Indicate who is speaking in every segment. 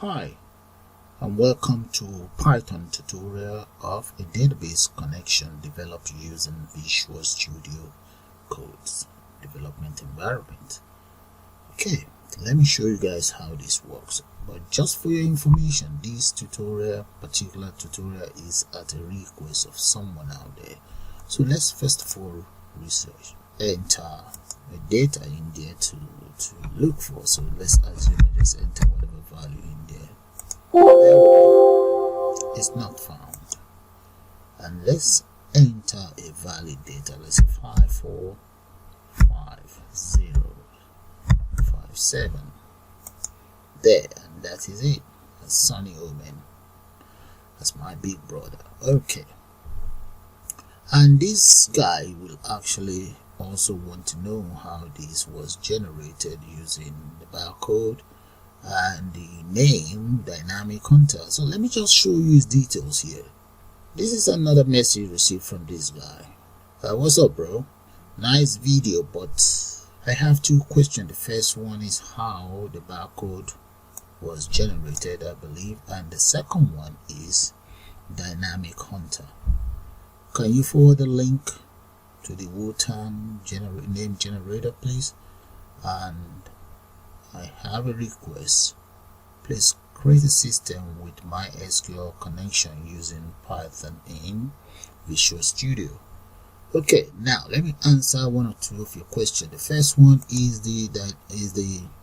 Speaker 1: Hi, and welcome to Python tutorial of a database connection developed using Visual Studio Code's development environment. Okay, let me show you guys how this works. But just for your information, this particular tutorial is at a request of someone out there. So let's first of all research. Enter the data in there to look for. So let's assume I just enter whatever value in there. It's not found. And let's enter a valid data. Let's say 545057. There, and that is it. That's Sonny Omen. That's my big brother. Okay. And this guy will actually also want to know how this was generated using the barcode and the name dynamic hunter. So let me just show you his details here. This is another message received from this guy. What's up, bro? Nice video, but I have two questions. The first one is how the barcode was generated, I believe, and the second one is dynamic hunter. Can you forward the link to the Wu-Tang name generator, please? And I have a request. Please create a system with MySQL connection using Python in Visual Studio. Okay, now let me answer one or two of your questions. The first one is the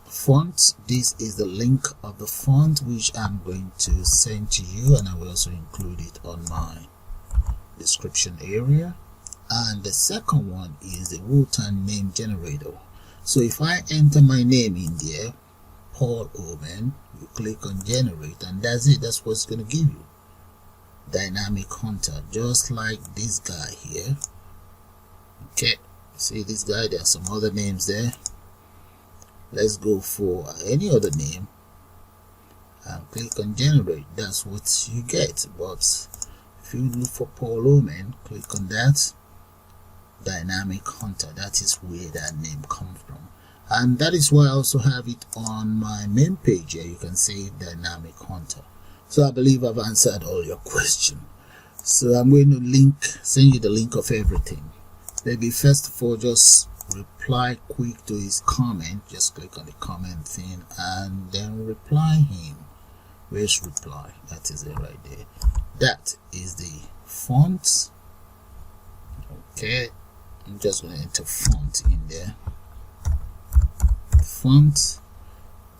Speaker 1: font. This is the link of the font which I'm going to send to you, and I will also include it on my description area. And the second one is the Wu-Tang name generator. So if I enter my name in there, Paul Omen, you click on generate, and that's it. That's what's going to give you dynamic hunter, just like this guy here. Okay, see this guy, there are some other names there. Let's go for any other name and click on generate. That's what you get. But if you look for Paul Omen, click on that, dynamic hunter. That is where that name comes from, and that is why I also have it on my main page here. You can see dynamic hunter. So I believe I've answered all your questions. So I'm going to send you the link of everything. Maybe first of all, just reply quick to his comment. Just click on the comment thing and then reply him. Where's reply? That is it right there. That is the font. Okay, I'm just going to enter font in there. Font.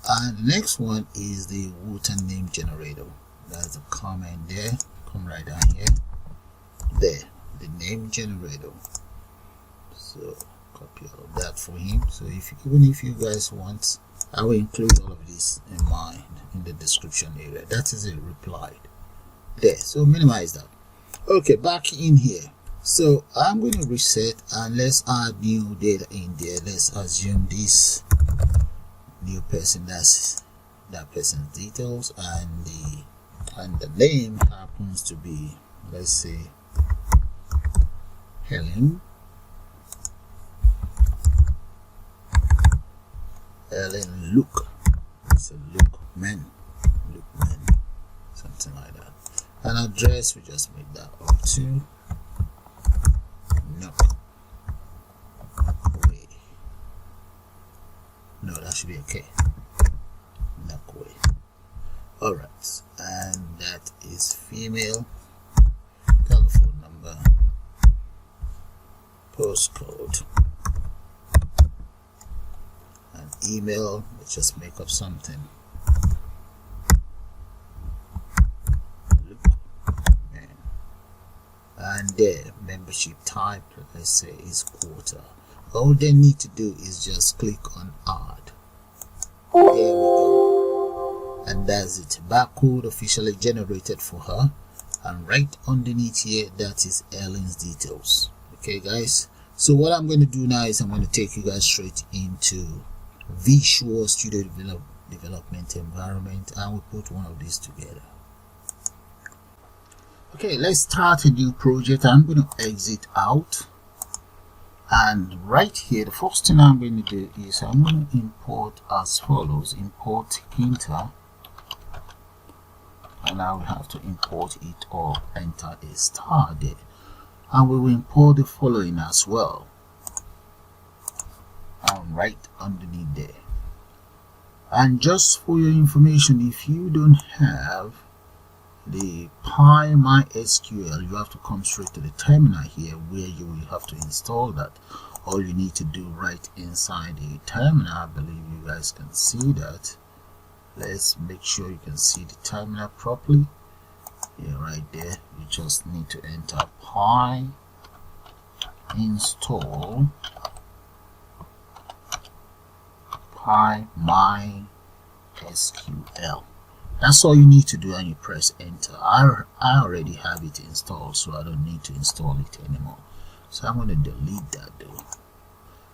Speaker 1: And the next one is the Wu-Tang name generator. That's the comment there. Come right down here. There, the name generator. So copy all of that for him. So even if you guys want, I will include all of this in the description area. That is it, replied there. So minimize that. Okay, back in here. So I'm going to reset and let's add new data in there. Let's assume this new person, that's that person's details, and the name happens to be, let's say, Helen Luke. It's a Luke man, something like that. An address, we just make that up to way. No, that should be okay. Way. All right, and that is female. Telephone number, postcode, and email. Let's just make up something. And there, membership type, let's say, is quarter. All they need to do is just click on add. There we go, and that's it. Barcode officially generated for her, and right underneath here, that is Ellen's details. Okay guys, so what I'm going to do now is I'm going to take you guys straight into Visual Studio development environment, and we'll put one of these together. Okay, let's start a new project. I'm going to exit out, and right here the first thing I'm going to do is I'm going to import as follows: import hinter and now we have to import it or enter a star there, and we will import the following as well, and right underneath there. And just for your information, if you don't have the MySQL, you have to come straight to the terminal here where you will have to install that. All you need to do right inside the terminal, I believe you guys can see that. Let's make sure you can see the terminal properly. Yeah, right there. You just need to enter install MySQL. That's all you need to do, and you press enter. I already have it installed, so I don't need to install it anymore. So I'm going to delete that though.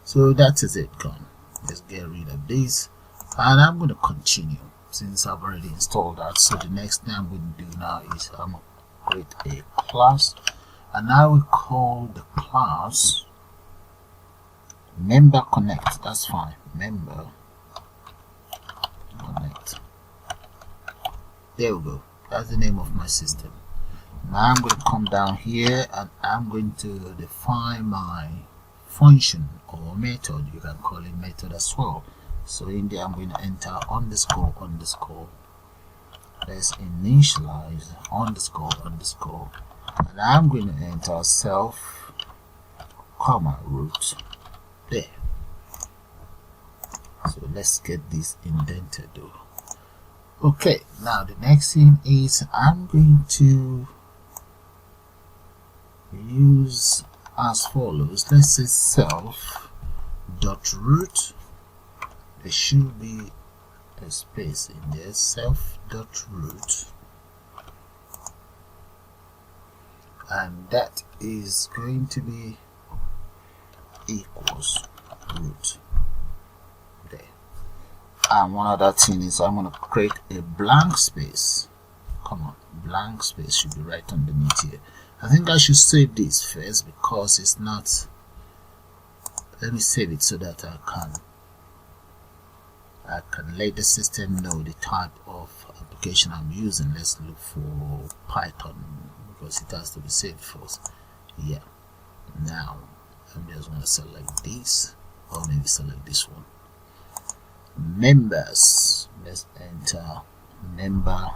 Speaker 1: So that is it gone. Let's get rid of this, and I'm going to continue since I've already installed that. So the next thing I'm going to do now is I'm going to create a class, and I will call the class member connect. That's fine, member connect. There we go. That's the name of my system. Now I'm going to come down here and I'm going to define my function or method. You can call it method as well. So in there I'm going to enter underscore underscore. Let's initialize underscore underscore, and I'm going to enter self comma root there. So let's get this indented though. Okay, now the next thing is I'm going to use as follows. Let's say self dot root. There should be a space in there. Self dot root, and that is going to be equals root there. And one other thing is I'm going to create a blank space. Come on, blank space should be right underneath here. I think I should save this first because it's not. Let me save it so that I can let the system know the type of application I'm using. Let's look for Python because it has to be saved first. Yeah. Now I'm just going to select this, or maybe select this one. Members. Let's enter member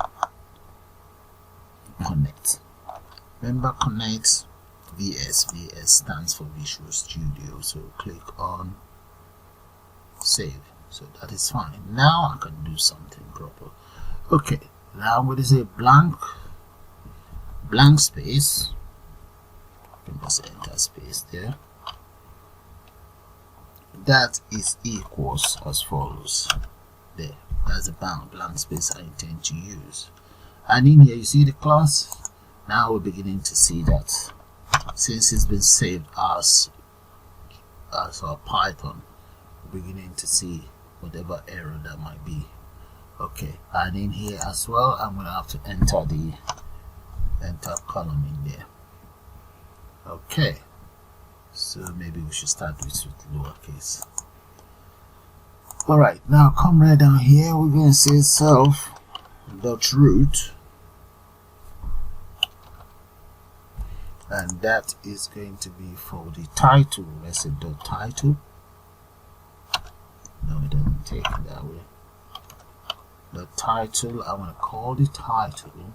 Speaker 1: connect. Member connect VS. VS stands for Visual Studio. So click on save. So that is fine. Now I can do something proper. Okay, now I'm going to say blank space. I can just enter space there. That is equals as follows. There, that's a blank space I intend to use. And in here you see the class. Now we're beginning to see that since it's been saved as our Python, we're beginning to see whatever error that might be. Okay, and in here as well I'm going to have to enter the column in there. Okay, so maybe we should start with lowercase. Alright, now come right down here. We're going to say self dot root, and that is going to be for the title. Let's say dot title. No, it doesn't take it that way. The title, I want to call the title.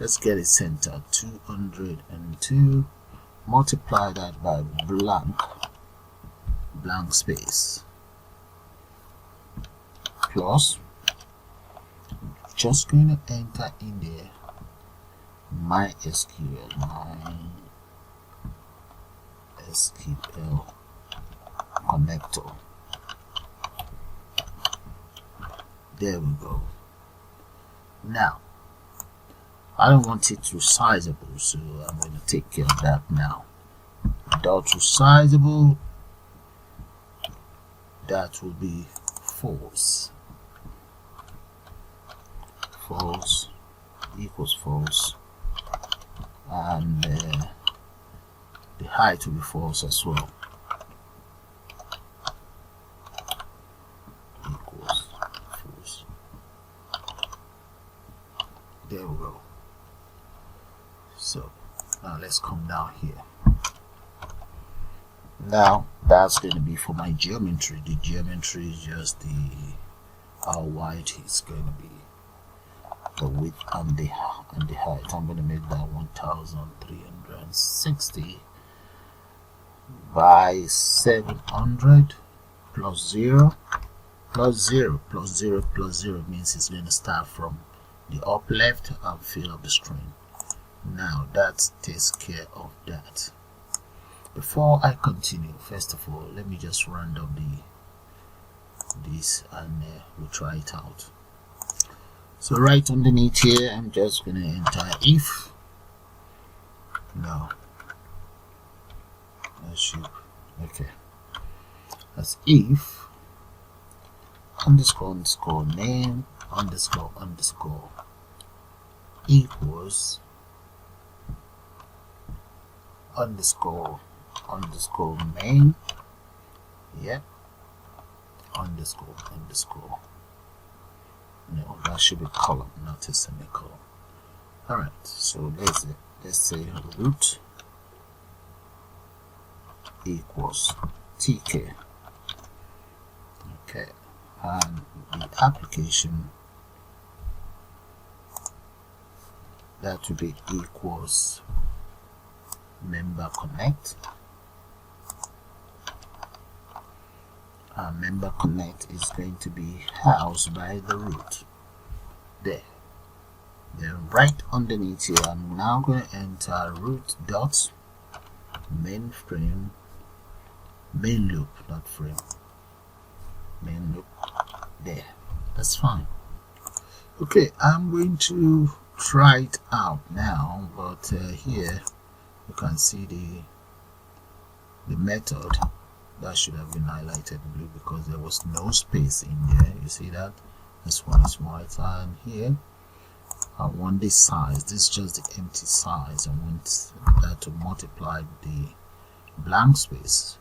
Speaker 1: Let's get it centered. 202. Multiply that by blank space plus. Just going to enter in there MySQL connector. There we go. Now I don't want it resizable, so I'm going to take care of that now. Dot resizable, that will be false. False equals false, and the height will be false as well. Equals false. There we go. So now let's come down here. Now that's going to be for my geometry. The geometry is just how wide it's going to be, the width and the height. I'm going to make that 1360 by 700 plus 0 plus 0 plus 0 plus 0 means it's going to start from the up left and fill up the screen. Now that takes care of that. Before I continue, first of all, let me just round up this and we'll try it out. So right underneath here, I'm just going to enter if. No, okay, that's if underscore name underscore equals underscore main, yep, underscore. No, that should be column, not a semicolon. All right, so let's say root equals tk. Okay, and the application, that will be equals member connect, and member connect is going to be housed by the root there. Then right underneath here, I'm now going to enter root dot main loop, not frame, main loop there. That's fine. Okay, I'm going to try it out now, but here you can see the method that should have been highlighted blue because there was no space in there. You see that? This one is white, and here I want this size. This is just the empty size. I want that to multiply the blank space.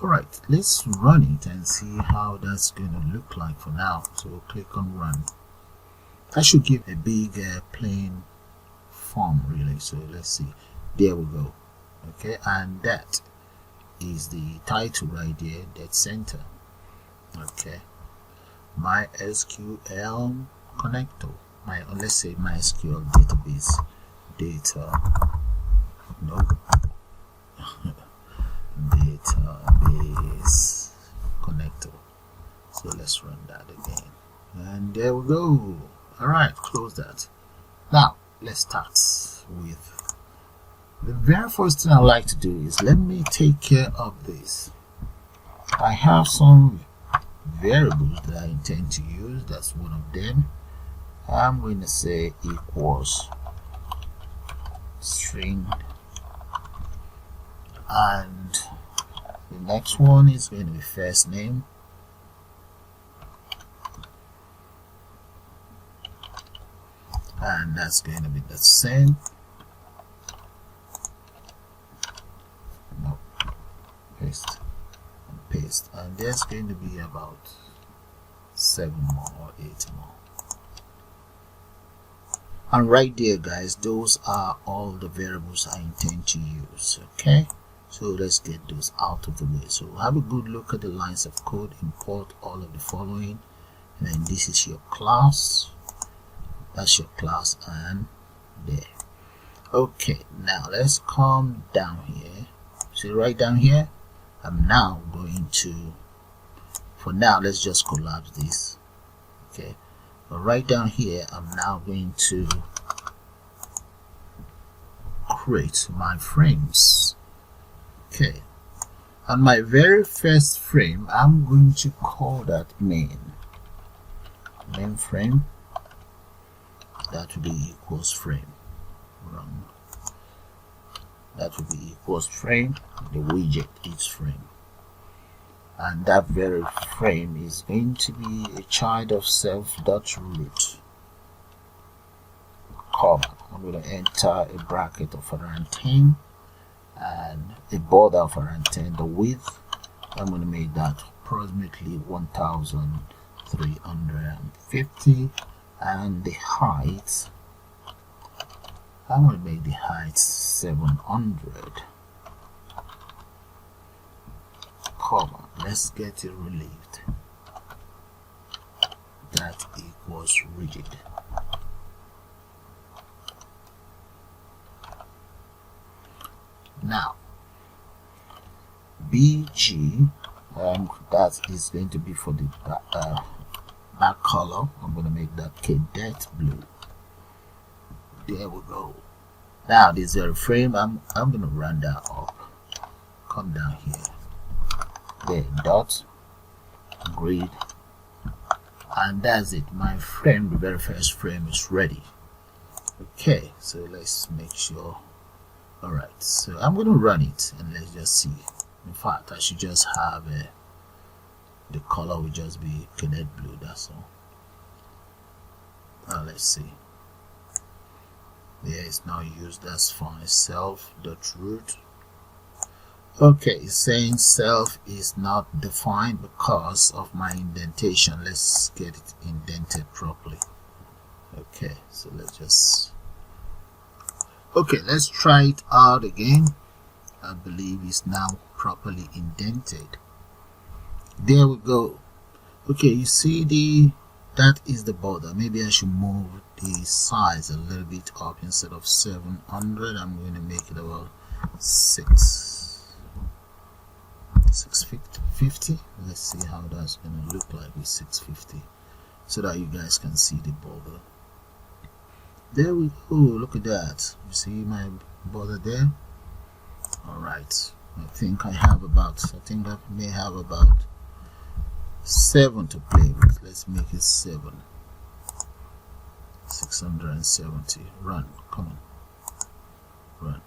Speaker 1: Alright, let's run it and see how that's going to look like for now. So we'll click on run. That should give a big plain form really. So let's see. There we go. Okay, and that is the title right there, dead center. Okay, MySQL connector, let's say MySQL database database connector. So let's run that again, and there we go. All right, close that. Now let's start with the very first thing I like to do is let me take care of this. I have some variables that I intend to use. That's one of them. I'm going to say equals string, and the next one is going to be first name, and that's going to be the same. No, paste and paste, and there's going to be about 7 more or 8 more. And right there, guys, those are all the variables I intend to use. Okay, so let's get those out of the way. So have a good look at the lines of code. Import all of the following, and then this is your class. That's your class, and there. Okay, now let's come down here. See right down here, I'm now going to, for now let's just collapse this. Okay, but right down here I'm now going to create my frames. Okay, and my very first frame, I'm going to call that main frame. That will be equals frame. Wrong. That will be equals frame. The widget is frame, and that very frame is going to be a child of self.root, comma. I'm going to enter a bracket of around 10 and a border of around 10. The width, I'm going to make that approximately 1350, and the height I'm going to make the height 700, comma, let's get it relieved. That equals rigid. Now BG, that is going to be for the back color. I'm going to make that cadet blue. There we go. Now this very frame, I'm going to run that up. Come down here. There, dot, grid, and that's it. My frame, the very first frame, is ready. Okay, so let's make sure. Alright, so I'm going to run it and let's just see. In fact, I should just have the color will just be cadet blue, that's all. Now let's see. Yeah, it's now used, that's fine. Self.root. Okay, it's saying self is not defined because of my indentation. Let's get it indented properly. Okay, so let's just, okay, let's try it out again. I believe it's now properly indented. There we go. Okay, you see that is the border. Maybe I should move the size a little bit up. Instead of 700, I'm going to make it about 650. Let's see how that's going to look like with 650, so that you guys can see the border. There we go. Look at that. You see my border there? Alright, I think I may have about 7 to play with. Let's make it 7. 670. Run. Come on. Run.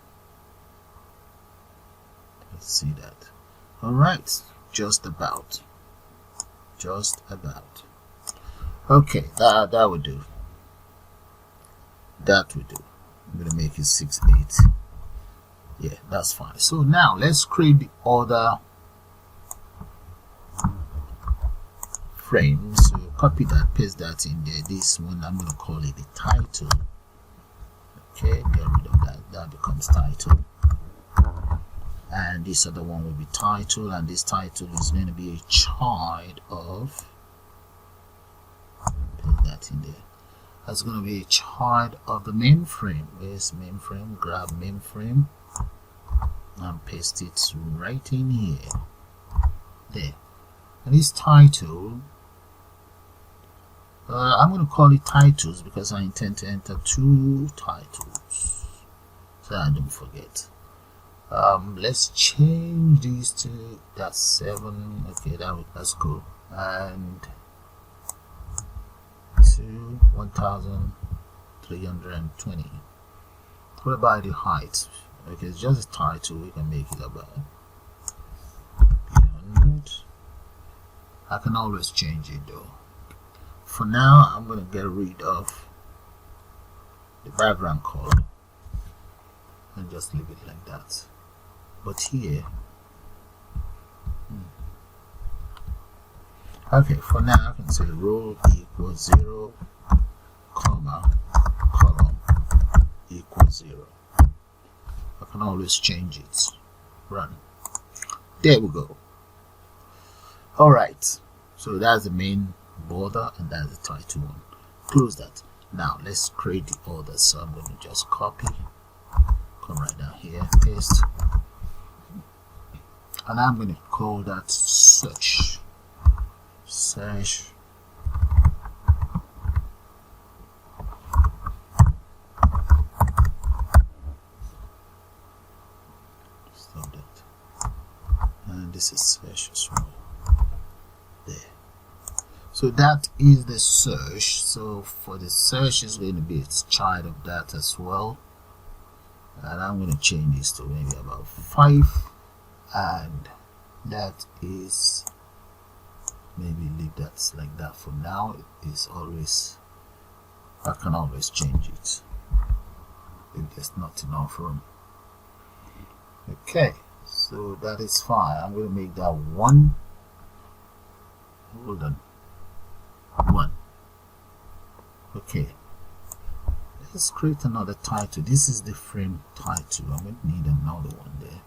Speaker 1: Let's see that. Alright, just about. Okay, that would do. That would do. I'm going to make it 6.8. Yeah, that's fine. So now let's create the other frame. So copy that, paste that in there. This one I'm going to call it the title. Okay, get rid of that. That becomes title. And this other one will be title, and this title is going to be a child of, put that in there. That's going to be a child of the mainframe. Where's mainframe? Grab mainframe and paste it right in here. There. And this title, I'm going to call it titles because I intend to enter 2 titles, so I don't forget. Let's change these to that 7. Okay, that's cool. And to 1320. What about the height? Okay, it's just a title. We can make it about 100. I can always change it though. For now, I'm going to get rid of the background color and just leave it like that. But here, okay, for now I can say row equals 0, comma, column equals 0. I can always change it. Run. There we go. Alright, so that's the main border and that's the title one. Close that. Now let's create the order. So I'm going to just copy, come right down here, paste, and I'm going to call that search. Stop that. And this is search as well. There. So that is the search. So for the search is going to be its child of that as well. And I'm going to change this to maybe about 5. And that is, maybe leave that like that for now. It is always, I can always change it if there's not enough room. Okay, so that is fine. I'm going to make that 1. Hold on. 1. Okay, let's create another title. This is the frame title. I'm going to need another one there.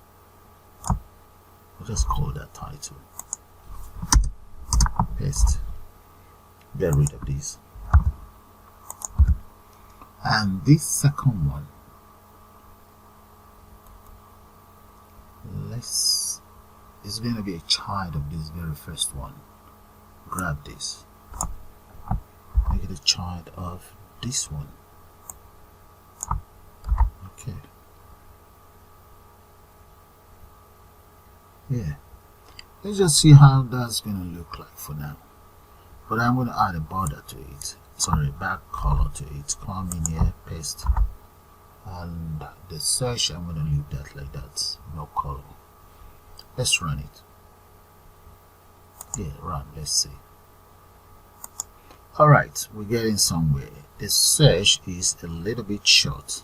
Speaker 1: I'll just call that title. Paste. Get rid of this. And this second one, it's going to be a child of this very first one. Grab this. Make it a child of this one. Okay. Yeah. Let's just see how that's going to look like for now. But I'm going to add a border to it. Sorry, back color to it. Come in here, paste. And the search, I'm going to leave that like that. No color. Let's run it. Yeah, run. Let's see. Alright, we're getting somewhere. The search is a little bit short.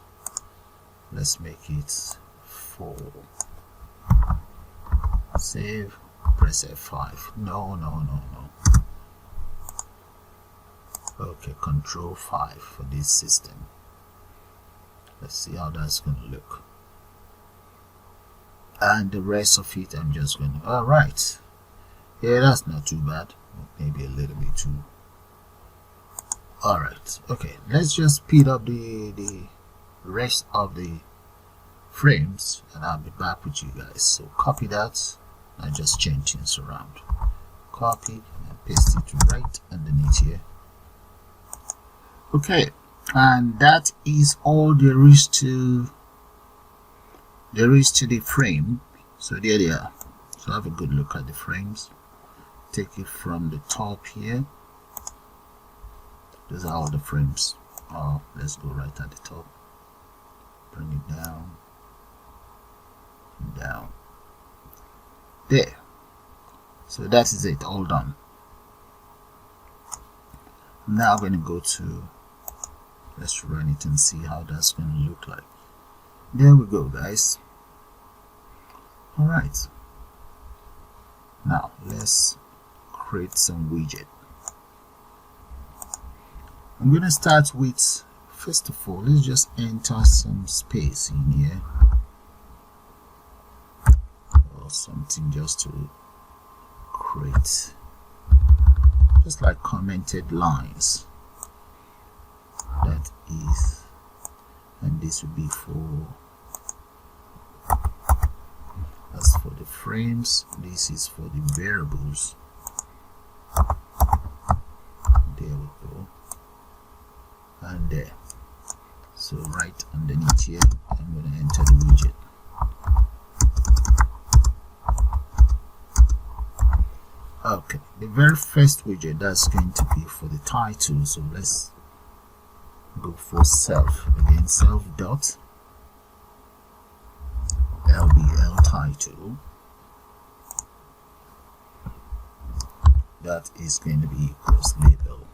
Speaker 1: Let's make it 4. Save. Press F5. No. Okay, Control 5 for this system. Let's see how that's going to look. And the rest of it, I'm just going to... Alright. Yeah, that's not too bad. Maybe a little bit too. Alright. Okay, let's just speed up the rest of the frames, and I'll be back with you guys. So copy that and just change things around. Copy and paste it right underneath here. Okay, and that is all there is to the frame. So there they are. So have a good look at the frames. Take it from the top here. Those are all the frames. Oh, let's go right at the top. Bring it down and down. There. So that is it, all done. Now I'm going to go to, let's run it and see how that's going to look like. There we go, guys. Alright. Now let's create some widget. I'm going to start with, first of all, let's just enter some space in here. Or something just to create, just like commented lines. That is, and this will be for, as for the frames, this is for the variables. There we go. And there. So right underneath here, I'm going to enter the widget. Okay, the very first widget, that's going to be for the title. So let's go for self. Again, self dot LBL title. That is going to be equals label.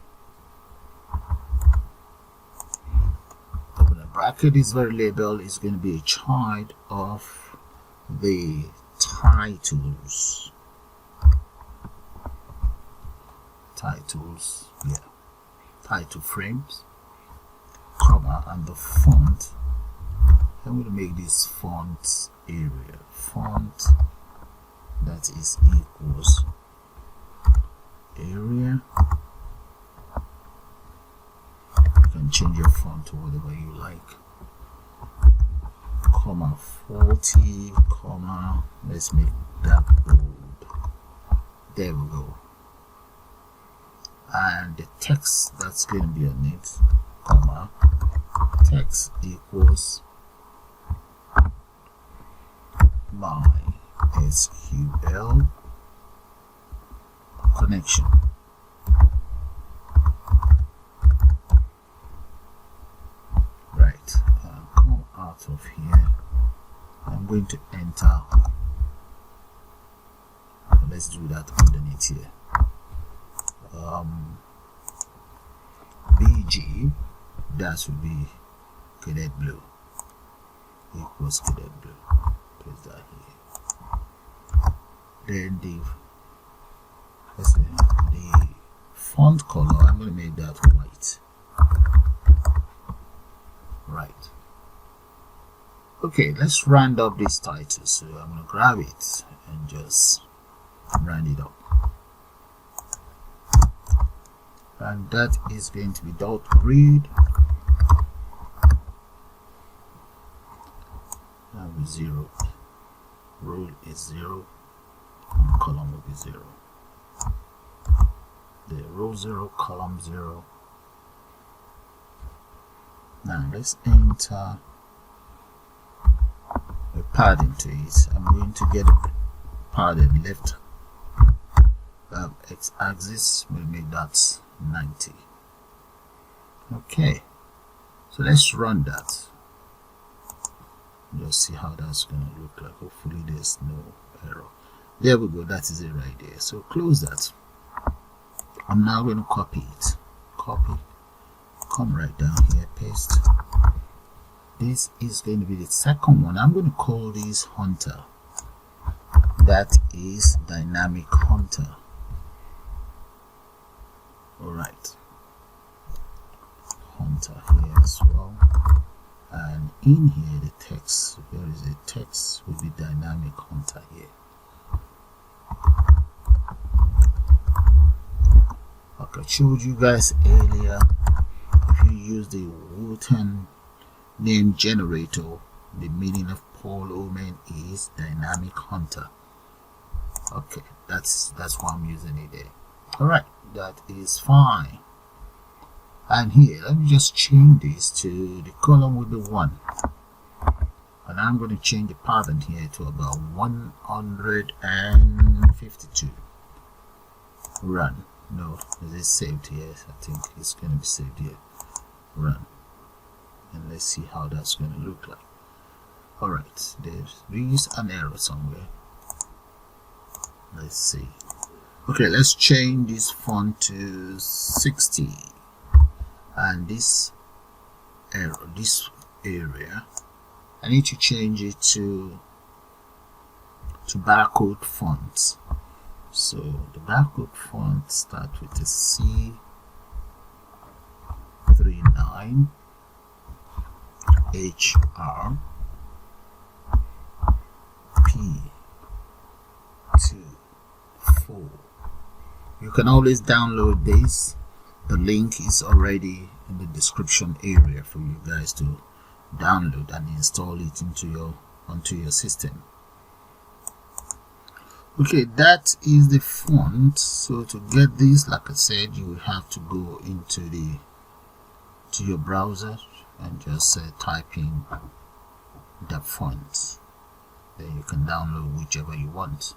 Speaker 1: Open a bracket. This very label is going to be a child of the titles. Titles, yeah, title frames, comma, and the font. I'm going to make this font area. Font that is equals area. You can change your font to whatever you like. Comma 40, comma, let's make that bold. There we go. And the text that's going to be on it, comma, text equals MySQL connection. Right, come out of here. I'm going to enter. Let's do that underneath here. BG, that would be cadet blue, equals cadet blue. Paste that here. Then the font color, I'm going to make that white. right. Okay, let's round up this title. So I'm going to grab it and just round it up. And that is going to be dot grid. That will be 0. Row is 0. And column will be 0. The row 0, column 0. Now let's enter a padding to it. I'm going to get a padding left x-axis. We'll make that 90. Okay, so let's run that. Just see how that's gonna look like. Hopefully there's no error. There we go, that is it right there. So close that. I'm now going to copy it. Copy, come right down here, paste. This is going to be the second one. I'm going to call this Hunter. That is Dynamic Hunter. Alright, Hunter here as well. And in here the text, there is a text will be Dynamic Hunter here. Like I showed you guys earlier, if you use the Wooten name generator, the meaning of Paul Oman is Dynamic Hunter. Okay, that's why I'm using it there. Alright, that is fine. And here, let me just change this to the column with the 1. And I'm going to change the pattern here to about 152. Run. No, is it saved here? I think it's going to be saved here. Run. And let's see how that's going to look like. Alright, there is an error somewhere. Let's see. Okay, let's change this font to 60. And this area, I need to change it to barcode fonts. So the barcode font starts with a C39 HR P24. You can always download this. The link is already in the description area for you guys to download and install it onto your system. Okay, that is the font. So to get this, like I said, you will have to go into your browser and just type in the font. Then you can download whichever you want.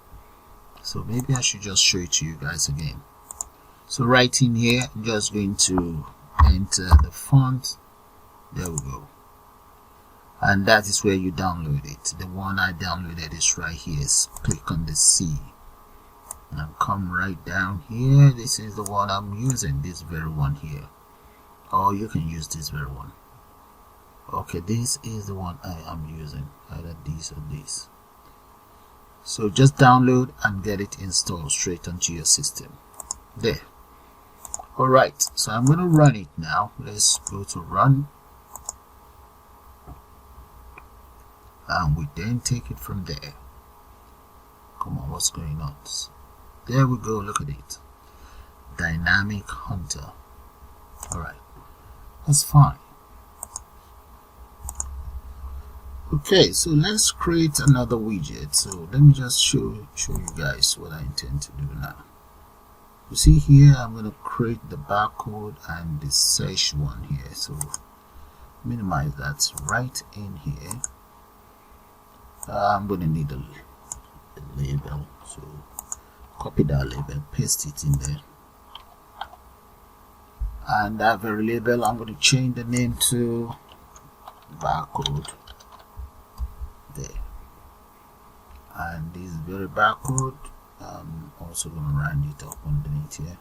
Speaker 1: So maybe I should just show it to you guys again. So right in here, I'm just going to enter the font. There we go. And that is where you download it. The one I downloaded is right here. Click on the C and come right down here. This is the one I'm using, this very one here. Or you can use this very one. Okay, this is the one I am using, either this or this. So just download and get it installed straight onto your system. There. Alright, so I'm going to run it now. Let's go to run. And we then take it from there. Come on, what's going on? There we go, look at it. Dynamic Hunter. Alright, that's fine. Okay, so let's create another widget. So let me just show you guys what I intend to do now. You see here, I'm going to create the barcode and the search one here. So minimize that right in here. I'm going to need a label. So copy that label, paste it in there. And that very label, I'm going to change the name to barcode. There. And this very barcode, I'm also going to round it up underneath here.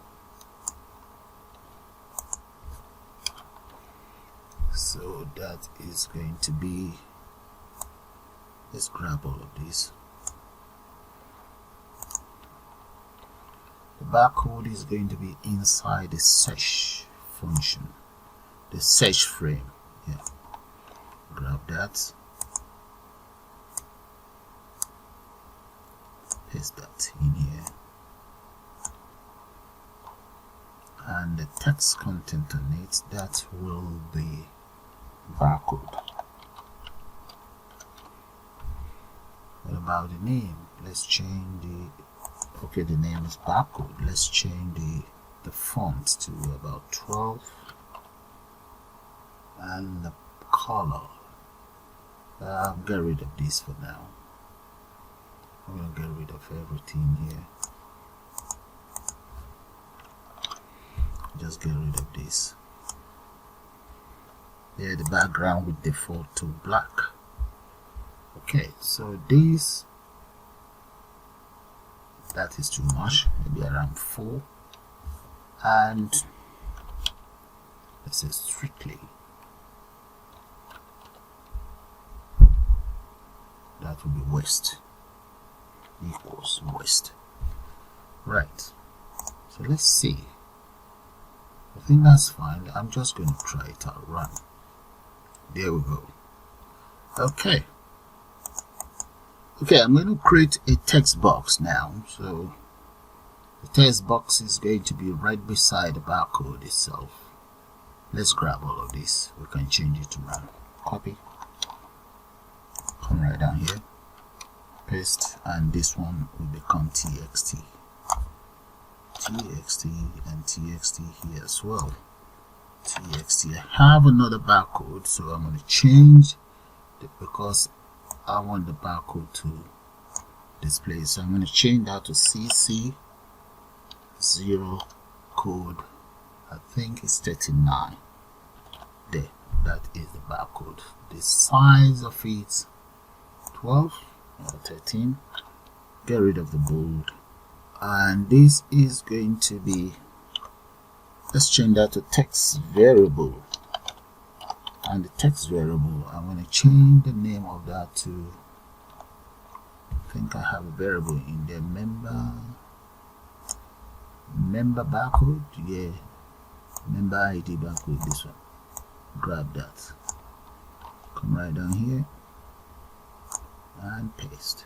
Speaker 1: So that is going to be, let's grab all of these. The barcode is going to be inside the search function, the search frame. Yeah. grab that, paste that in here, and the text content on it, that will be barcode. What about the name? Let's change the, okay, the name is barcode. Let's change the font to about 12, and the color, I'll get rid of this for now. I'm gonna get rid of everything here, just get rid of this. Yeah, the background will default to black. Okay, so this, that is too much, maybe around 4, and let's say strictly, that will be west equals west. Right, so let's see. I think that's fine. I'm just going to try it out. Run. There we go. Okay, I'm going to create a text box now. So the text box is going to be right beside the barcode itself. Let's grab all of this. We can change it to run. Copy, come right down here, paste, and this one will become txt and txt here as well. Txt. I have another barcode, so I'm going to change it because I want the barcode to display. So I'm going to change that to cc 0 code. I think it's 39. There, that is the barcode. The size of it 12 or 13. Get rid of the bold, and this is going to be, let's change that to text variable. And the text variable, I'm going to change the name of that to, I think I have a variable in there, member barcode. Yeah, member ID barcode, this one. Grab that, come right down here and paste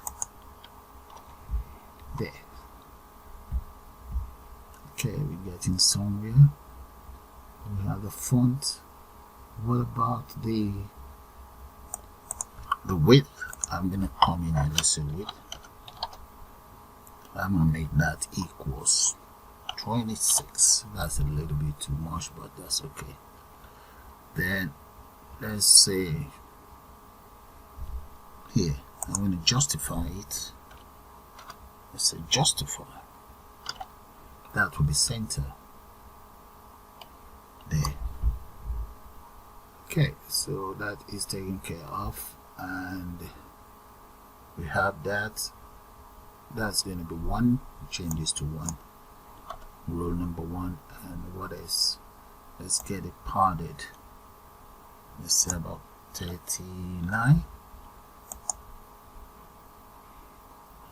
Speaker 1: there. Okay, we're getting somewhere. We have the font. What about the width? I'm gonna come in and let's say width. I'm gonna make that equals 26. That's a little bit too much, but that's okay. Then let's say here, I'm going to justify it. Let's say justify. That will be center there. Okay, so that is taken care of, and we have that. That's going to be 1. Change this to 1. Row number 1, and what else? Let's get it padded. Let's say about 39.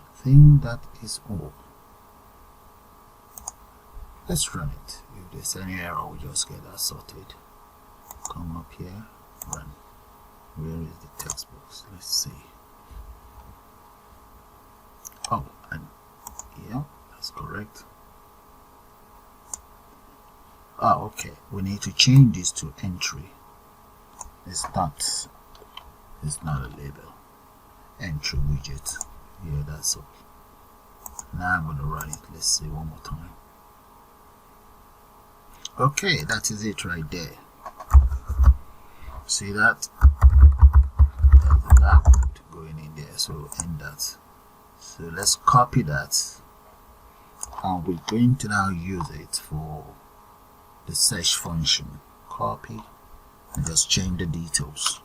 Speaker 1: I think that is all. Let's run it. If there's any error, we'll just get that sorted. Come up here, run. Where is the text box? Let's see. Oh, and yeah, that's correct. Oh, okay. We need to change this to entry. It's not a label. Entry widget. Yeah, that's all. Now I'm gonna run it. Let's see one more time. Okay, that is it right there. See that? That's the barcode going in there. So end that. So let's copy that, and we're going to now use it for the search function. Copy and just change the details.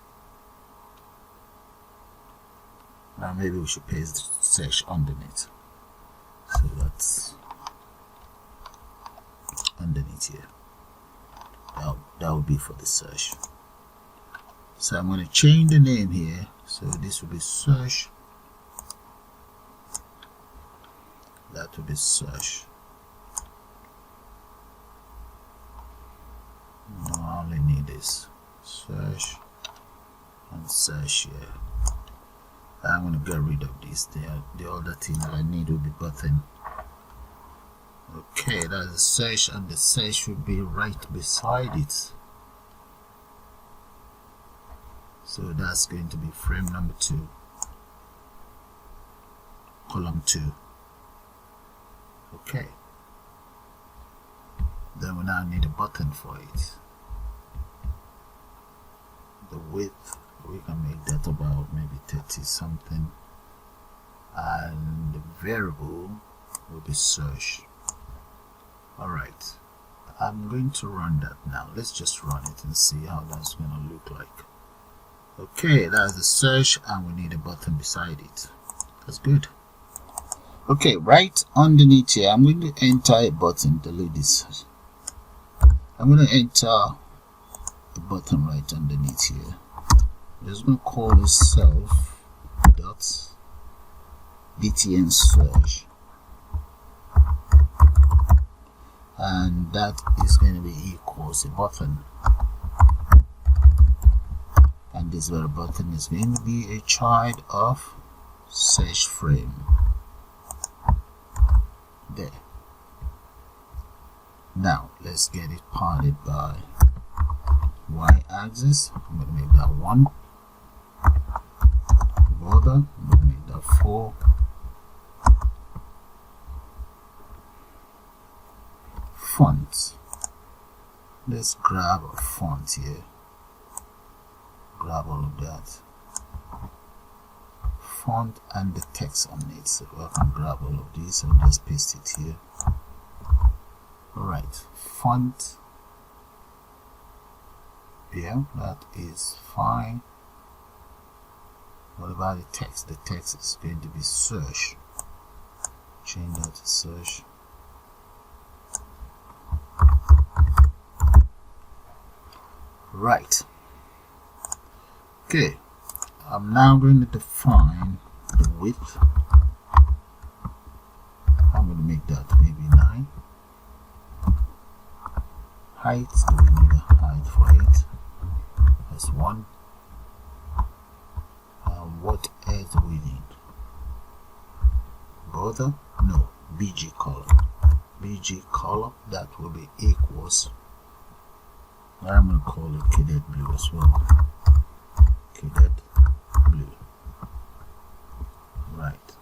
Speaker 1: Now maybe we should paste search underneath. So that's underneath here. That will be for the search. So I'm going to change the name here. So this will be search. That will be search. No, I only need this. Search. And search here. I'm going to get rid of this. The other thing that I need will be button. Okay, that's the search, and the search should be right beside it. So that's going to be frame number 2, column 2. Okay. Then we now need a button for it. The width, we can make that about maybe 30 something, and the variable will be search. Alright, I'm going to run that now. Let's just run it and see how that's going to look like. Okay, that's the search, and we need a button beside it. That's good. Okay, right underneath here, I'm going to enter a button. Delete this. I'm going to enter a button right underneath here. I'm just going to call this self dot btn search, and that is going to be equals a button, and this very button is going to be a child of search frame. There. Now let's get it parted by y-axis. I'm going to make that 1. Border, I'm going to make that 4. Font. Let's grab a font here. Grab all of that. Font and the text on it. So I can grab all of these and just paste it here. Alright, font. Yeah, that is fine. What about the text? The text is going to be search. Change that to search. Right. Okay. I'm now going to define the width. I'm going to make that maybe 9. Height, do we need a height for it? That's 1. What else do we need? Border? No. BG color. BG color, that will be equals. I'm going to call it cadet blue as well. Cadet blue. Right.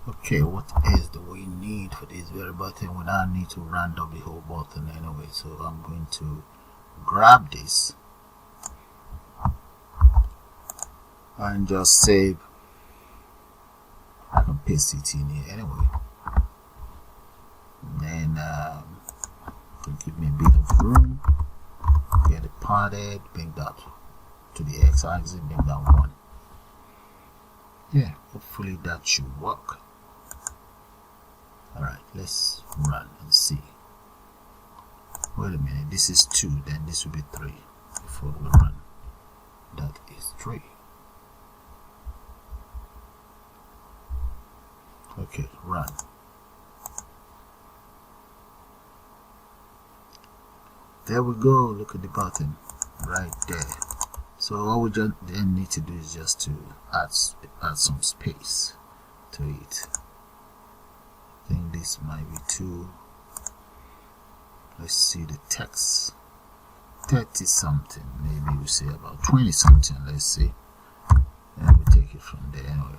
Speaker 1: Okay, what else do we need for this very button? We now need to round up the whole button anyway, so I'm going to grab this and just save. I can paste it in here anyway. And then give me a bit of room, get it parted, bring that to the x-axis, bring that 1. Yeah, hopefully that should work. Alright, let's run and see. Wait a minute, this is 2, then this will be 3 before we run. That is 3. Okay, run. There we go, look at the button right there. So all we just then need to do is just to add some space to it. I think this might be too. Let's see the text. 30 something, maybe we say about 20 something. Let's see, and we take it from there anyway.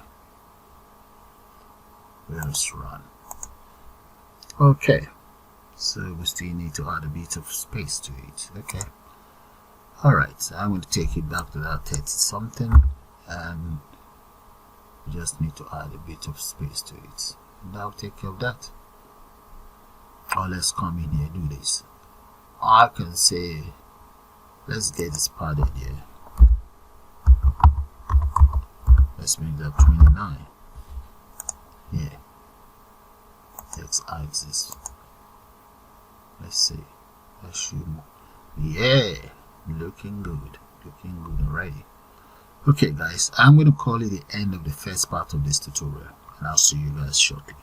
Speaker 1: Let's run. Okay, so we still need to add a bit of space to it. Okay, alright, so I'm going to take it back to that 30 something, and we just need to add a bit of space to it, and I'll take care of that. Or let's come in here and do this. I can say, let's get this padded here. Let's make that 29. Yeah, x-axis. Let's see. That should, yeah, looking good already. Okay guys, I'm going to call it the end of the first part of this tutorial, and I'll see you guys shortly.